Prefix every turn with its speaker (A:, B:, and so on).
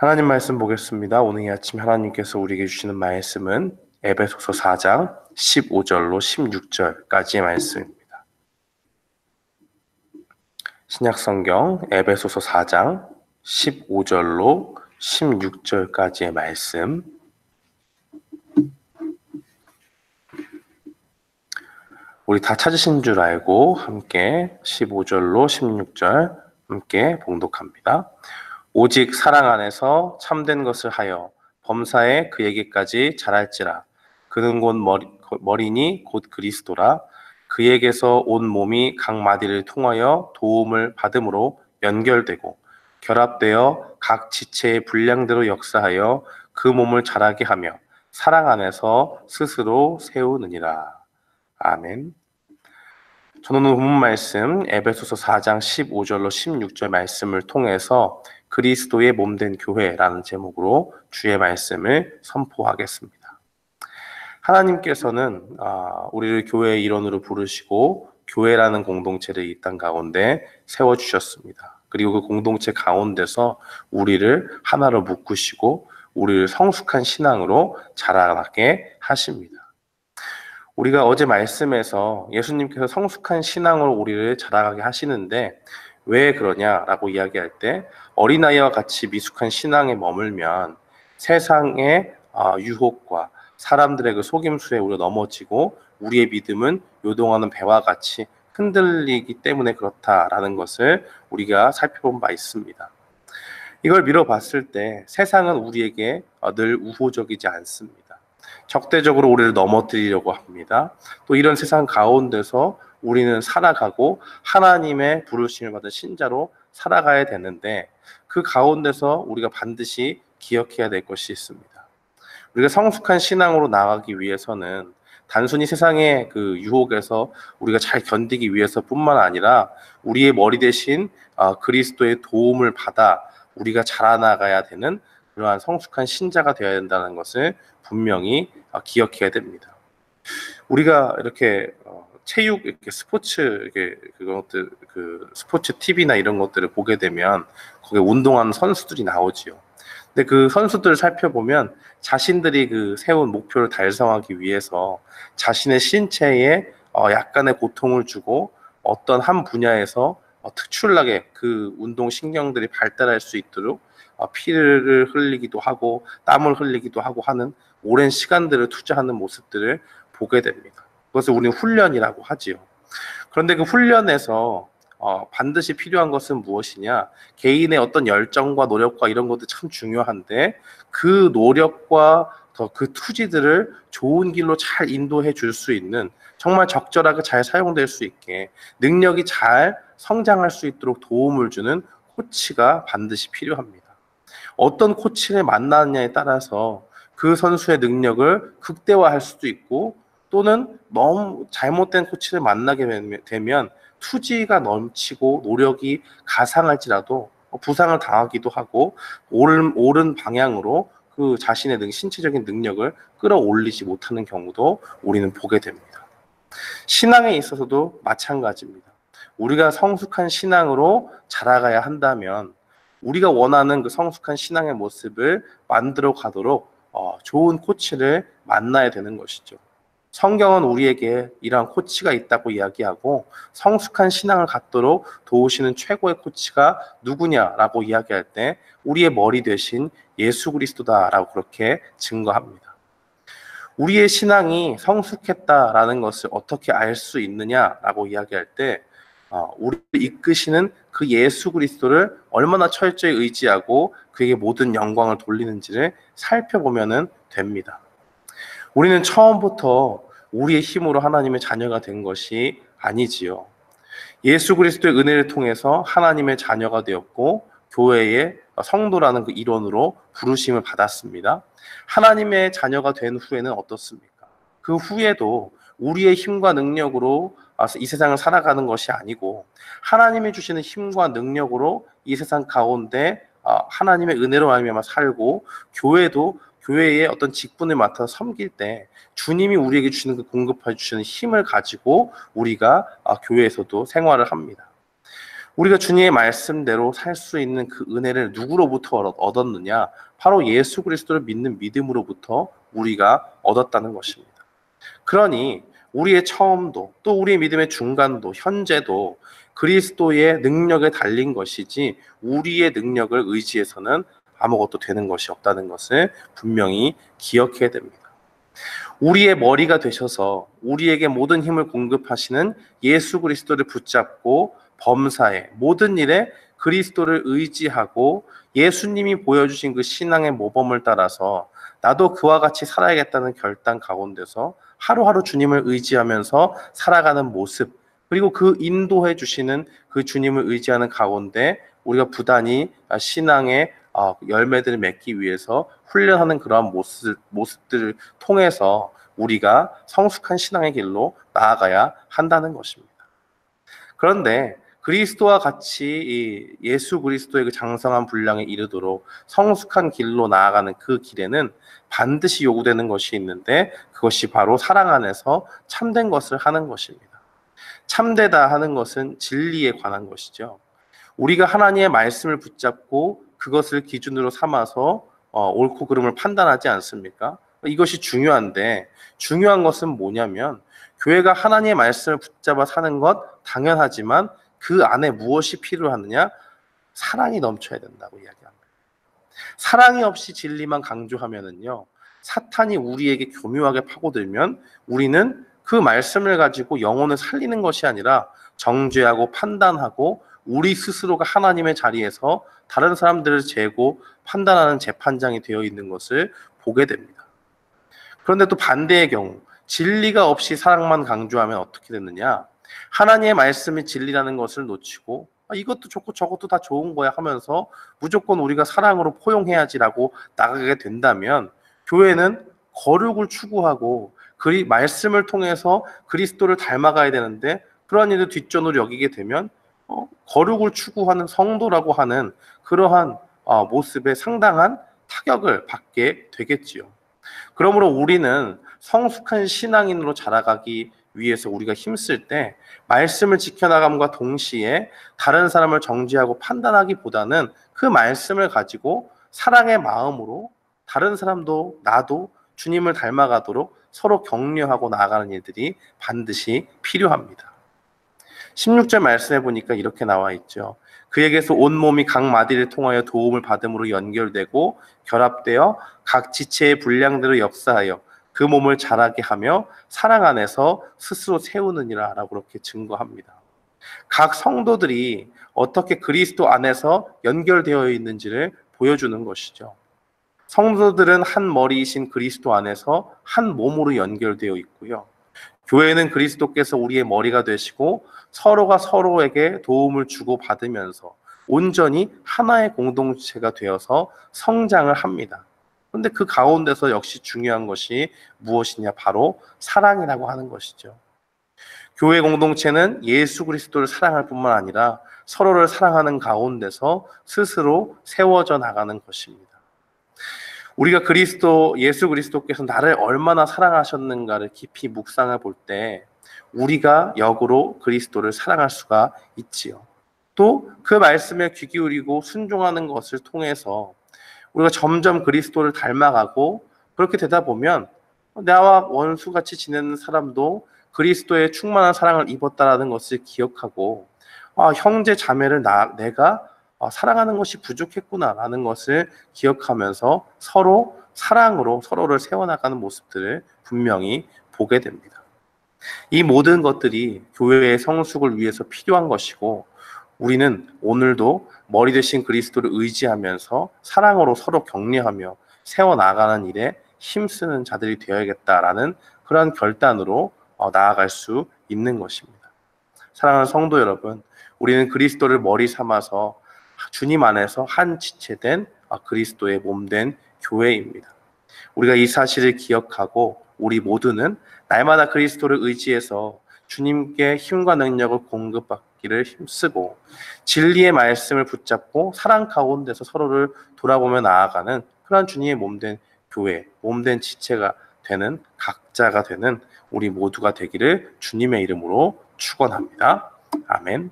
A: 하나님 말씀 보겠습니다. 오늘 이 아침 하나님께서 우리에게 주시는 말씀은 에베소서 4장 15절로 16절까지의 말씀입니다. 신약성경 에베소서 4장 15절로 16절까지의 말씀. 우리 다 찾으신 줄 알고 함께 15절로 16절 함께 봉독합니다. 오직 사랑 안에서 참된 것을 하여 범사에 그에게까지 자랄지라. 그는 곧 머리니 곧 그리스도라. 그에게서 온 몸이 각 마디를 통하여 도움을 받음으로 연결되고 결합되어 각 지체의 분량대로 역사하여 그 몸을 자라게 하며 사랑 안에서 스스로 세우느니라. 아멘. 저는 오늘 본문 말씀 에베소서 4장 15절로 16절 말씀을 통해서 그리스도의 몸된 교회라는 제목으로 주의 말씀을 선포하겠습니다. 하나님께서는 우리를 교회의 일원으로 부르시고 교회라는 공동체를 이 땅 가운데 세워주셨습니다. 그리고 그 공동체 가운데서 우리를 하나로 묶으시고 우리를 성숙한 신앙으로 자라나게 하십니다. 우리가 어제 말씀에서 예수님께서 성숙한 신앙으로 우리를 자라가게 하시는데 왜 그러냐라고 이야기할 때 어린아이와 같이 미숙한 신앙에 머물면 세상의 유혹과 사람들의 그 속임수에 우리가 넘어지고 우리의 믿음은 요동하는 배와 같이 흔들리기 때문에 그렇다라는 것을 우리가 살펴본 바 있습니다. 이걸 미뤄봤을 때 세상은 우리에게 늘 우호적이지 않습니다. 적대적으로 우리를 넘어뜨리려고 합니다. 또 이런 세상 가운데서 우리는 살아가고 하나님의 부르심을 받은 신자로 살아가야 되는데 그 가운데서 우리가 반드시 기억해야 될 것이 있습니다. 우리가 성숙한 신앙으로 나가기 위해서는 단순히 세상의 그 유혹에서 우리가 잘 견디기 위해서뿐만 아니라 우리의 머리 대신 그리스도의 도움을 받아 우리가 자라나가야 되는 그러한 성숙한 신자가 되어야 된다는 것을 분명히 기억해야 됩니다. 우리가 이렇게 체육, 이렇게 스포츠, 그것들, 스포츠 TV나 이런 것들을 보게 되면 거기에 운동하는 선수들이 나오지요. 근데 그 선수들을 살펴보면 자신들이 그 세운 목표를 달성하기 위해서 자신의 신체에 약간의 고통을 주고 어떤 한 분야에서 특출나게 그 운동 신경들이 발달할 수 있도록 피를 흘리기도 하고 땀을 흘리기도 하고 하는 오랜 시간들을 투자하는 모습들을 보게 됩니다. 그것을 우리는 훈련이라고 하지요. 그런데 그 훈련에서 반드시 필요한 것은 무엇이냐? 개인의 어떤 열정과 노력과 이런 것도 참 중요한데 그 노력과 그 투지들을 좋은 길로 잘 인도해 줄 수 있는 정말 적절하게 잘 사용될 수 있게 능력이 잘 성장할 수 있도록 도움을 주는 코치가 반드시 필요합니다. 어떤 코치를 만나느냐에 따라서 그 선수의 능력을 극대화할 수도 있고 또는 너무 잘못된 코치를 만나게 되면 투지가 넘치고 노력이 가상할지라도 부상을 당하기도 하고 옳은 방향으로 그 자신의 신체적인 능력을 끌어올리지 못하는 경우도 우리는 보게 됩니다. 신앙에 있어서도 마찬가지입니다. 우리가 성숙한 신앙으로 자라가야 한다면 우리가 원하는 그 성숙한 신앙의 모습을 만들어 가도록 좋은 코치를 만나야 되는 것이죠. 성경은 우리에게 이러한 코치가 있다고 이야기하고 성숙한 신앙을 갖도록 도우시는 최고의 코치가 누구냐라고 이야기할 때 우리의 머리 되신 예수 그리스도다라고 그렇게 증거합니다. 우리의 신앙이 성숙했다라는 것을 어떻게 알 수 있느냐라고 이야기할 때 우리를 이끄시는 그 예수 그리스도를 얼마나 철저히 의지하고 그에게 모든 영광을 돌리는지를 살펴보면 됩니다. 우리는 처음부터 우리의 힘으로 하나님의 자녀가 된 것이 아니지요. 예수 그리스도의 은혜를 통해서 하나님의 자녀가 되었고 교회의 성도라는 그 일원으로 부르심을 받았습니다. 하나님의 자녀가 된 후에는 어떻습니까? 그 후에도 우리의 힘과 능력으로 이 세상을 살아가는 것이 아니고 하나님이 주시는 힘과 능력으로 이 세상 가운데 하나님의 은혜로 말미암아 살고 교회의 어떤 직분을 맡아서 섬길 때 주님이 우리에게 주시는 그 공급해 주시는 힘을 가지고 우리가 교회에서도 생활을 합니다. 우리가 주님의 말씀대로 살 수 있는 그 은혜를 누구로부터 얻었느냐? 바로 예수 그리스도를 믿는 믿음으로부터 우리가 얻었다는 것입니다. 그러니 우리의 처음도 또 우리의 믿음의 중간도 현재도 그리스도의 능력에 달린 것이지 우리의 능력을 의지해서는 아무것도 되는 것이 없다는 것을 분명히 기억해야 됩니다. 우리의 머리가 되셔서 우리에게 모든 힘을 공급하시는 예수 그리스도를 붙잡고 범사에 모든 일에 그리스도를 의지하고 예수님이 보여주신 그 신앙의 모범을 따라서 나도 그와 같이 살아야겠다는 결단 가운데서 하루하루 주님을 의지하면서 살아가는 모습, 그리고 그 인도해 주시는 그 주님을 의지하는 가운데 우리가 부단히 신앙의 열매들을 맺기 위해서 훈련하는 그러한 모습들을 통해서 우리가 성숙한 신앙의 길로 나아가야 한다는 것입니다. 그런데 그리스도와 같이 예수 그리스도의 그 장성한 분량에 이르도록 성숙한 길로 나아가는 그 길에는 반드시 요구되는 것이 있는데 그것이 바로 사랑 안에서 참된 것을 하는 것입니다. 참되다 하는 것은 진리에 관한 것이죠. 우리가 하나님의 말씀을 붙잡고 그것을 기준으로 삼아서 옳고 그름을 판단하지 않습니까? 이것이 중요한데 중요한 것은 뭐냐면 교회가 하나님의 말씀을 붙잡아 사는 것 당연하지만 그 안에 무엇이 필요하느냐? 사랑이 넘쳐야 된다고 이야기합니다. 사랑이 없이 진리만 강조하면은요, 사탄이 우리에게 교묘하게 파고들면 우리는 그 말씀을 가지고 영혼을 살리는 것이 아니라 정죄하고 판단하고 우리 스스로가 하나님의 자리에서 다른 사람들을 재고 판단하는 재판장이 되어 있는 것을 보게 됩니다. 그런데 또 반대의 경우 진리가 없이 사랑만 강조하면 어떻게 되느냐? 하나님의 말씀이 진리라는 것을 놓치고 이것도 좋고 저것도 다 좋은 거야 하면서 무조건 우리가 사랑으로 포용해야지라고 나가게 된다면 교회는 거룩을 추구하고 말씀을 통해서 그리스도를 닮아가야 되는데 그러한 일을 뒷전으로 여기게 되면 거룩을 추구하는 성도라고 하는 그러한 모습에 상당한 타격을 받게 되겠지요. 그러므로 우리는 성숙한 신앙인으로 자라가기 위해서 우리가 힘쓸 때 말씀을 지켜나감과 동시에 다른 사람을 정죄하고 판단하기보다는 그 말씀을 가지고 사랑의 마음으로 다른 사람도 나도 주님을 닮아가도록 서로 격려하고 나아가는 일들이 반드시 필요합니다. 16절 말씀해 보니까 이렇게 나와 있죠. 그에게서 온몸이 각 마디를 통하여 도움을 받음으로 연결되고 결합되어 각 지체의 분량대로 역사하여 그 몸을 자라게 하며 사랑 안에서 스스로 세우느니라 라고 그렇게 증거합니다. 각 성도들이 어떻게 그리스도 안에서 연결되어 있는지를 보여주는 것이죠. 성도들은 한 머리이신 그리스도 안에서 한 몸으로 연결되어 있고요. 교회는 그리스도께서 우리의 머리가 되시고 서로가 서로에게 도움을 주고 받으면서 온전히 하나의 공동체가 되어서 성장을 합니다. 그런데 그 가운데서 역시 중요한 것이 무엇이냐? 바로 사랑이라고 하는 것이죠. 교회 공동체는 예수 그리스도를 사랑할 뿐만 아니라 서로를 사랑하는 가운데서 스스로 세워져 나가는 것입니다. 우리가 예수 그리스도께서 나를 얼마나 사랑하셨는가를 깊이 묵상해 볼 때 우리가 역으로 그리스도를 사랑할 수가 있지요. 또 그 말씀에 귀 기울이고 순종하는 것을 통해서 우리가 점점 그리스도를 닮아가고 그렇게 되다 보면 나와 원수같이 지내는 사람도 그리스도의 충만한 사랑을 입었다라는 것을 기억하고 형제 자매를 내가 사랑하는 것이 부족했구나라는 것을 기억하면서 서로 사랑으로 서로를 세워나가는 모습들을 분명히 보게 됩니다. 이 모든 것들이 교회의 성숙을 위해서 필요한 것이고 우리는 오늘도 머리 대신 그리스도를 의지하면서 사랑으로 서로 격려하며 세워나가는 일에 힘쓰는 자들이 되어야겠다라는 그러한 결단으로 나아갈 수 있는 것입니다. 사랑하는 성도 여러분, 우리는 그리스도를 머리 삼아서 주님 안에서 한 지체된 그리스도의 몸된 교회입니다. 우리가 이 사실을 기억하고 우리 모두는 날마다 그리스도를 의지해서 주님께 힘과 능력을 공급받기를 힘쓰고 진리의 말씀을 붙잡고 사랑 가운데서 서로를 돌아보며 나아가는 그러한 주님의 몸된 교회, 몸된 지체가 되는 각자가 되는 우리 모두가 되기를 주님의 이름으로 축원합니다. 아멘.